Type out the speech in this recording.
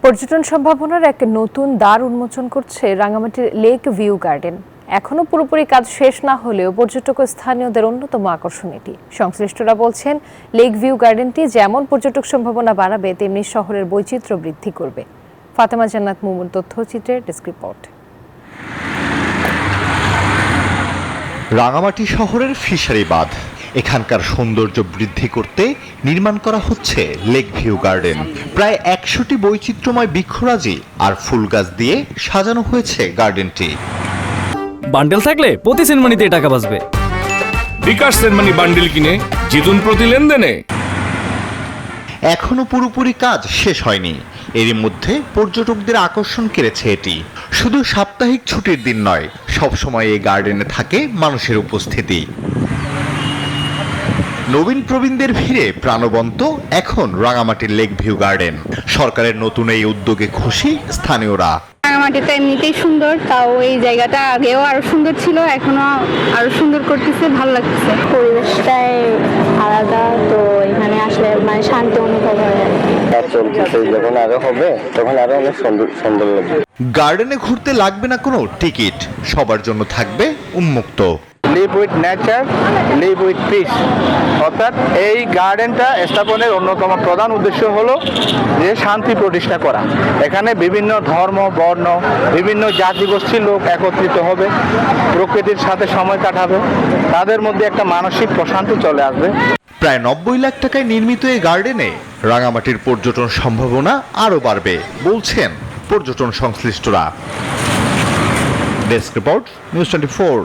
পর্যটন সম্ভাবনার এক নতুন দ্বার উন্মোচন করছে রাঙামাটির লেক ভিউ গার্ডেন। এখনো পুরোপুরি কাজ শেষ না হলেও পর্যটক ও স্থানীয়দের অন্যতম আকর্ষণ এটি। সংশ্লিষ্টরা বলছেন, লেক ভিউ গার্ডেনটি যেমন পর্যটক সম্ভাবনা বাড়াবে, তেমনি শহরের বৈচিত্র্য বৃদ্ধি করবে। ফাতেমা জান্নাত মুমুর তথ্যচিত্রের ডেস্ক রিপোর্ট। রাঙামাটি শহরের ফিশারি বাঁধ, এখানকার সৌন্দর্য বৃদ্ধি করতে নির্মাণ করা হচ্ছে লেক ভিউ গার্ডেন। প্রায় 100টি বৈচিত্র্যময় বৃক্ষরাজি আর ফুল গাছ দিয়ে সাজানো হয়েছে গার্ডেনটি। বান্ডেল থাকলে প্রতি সেনমানিতে টাকা বাঁচবে। বিকাশ সেনমানি বান্ডেল কিনে জিতুন প্রতি লেনদেনে। এখনো পুরোপুরি কাজ শেষ হয়নি, এরই মধ্যে পর্যটকদের আকর্ষণ কেড়েছে এটি। শুধু সাপ্তাহিক ছুটির দিন নয়, সবসময় এই গার্ডেনে থাকে মানুষের উপস্থিতি। নবীন প্রবীণদের ভিড়ে প্রাণবন্ত এখন রাঙামাটির লেক ভিউ গার্ডেন। সরকারের নতুন এই উদ্যোগে খুশি স্থানীয়রা। রাঙামাটিটা এমনিতেই সুন্দর, তাও এই জায়গাটা আগেও আরো সুন্দর ছিল, এখনো আরো সুন্দর করতেছে, ভালো লাগতেছে। পরিবেশটাই আলাদা, তো এখানে আসলে মানে শান্তি অনুভব হয়। যখন আরো হবে তখন আরো অনেক সুন্দর লাগবে। গার্ডেনে ঘুরতে লাগবে না কোনো টিকিট, সবার জন্য থাকবে উন্মুক্ত। Live with nature, live with piece. অর্থাৎ এই গার্ডেনটা স্থাপনের অন্যতম প্রধান উদ্দেশ্য হলো যে শান্তি প্রতিষ্ঠা করা। এখানে বিভিন্ন ধর্ম, বর্ণ, বিভিন্ন জাতিগোষ্ঠীর লোক একত্রিত হবে, প্রকৃতির সাথে সময় কাটাবে, তাদের মধ্যে একটা মানসিক প্রশান্তি চলে আসবে। প্রায় 90 লাখ টাকায় নির্মিত এই গার্ডেনে রাঙামাটির পর্যটন সম্ভাবনা আরও বাড়বে বলছেন পর্যটন সংশ্লিষ্টরা। Desk report, news 24।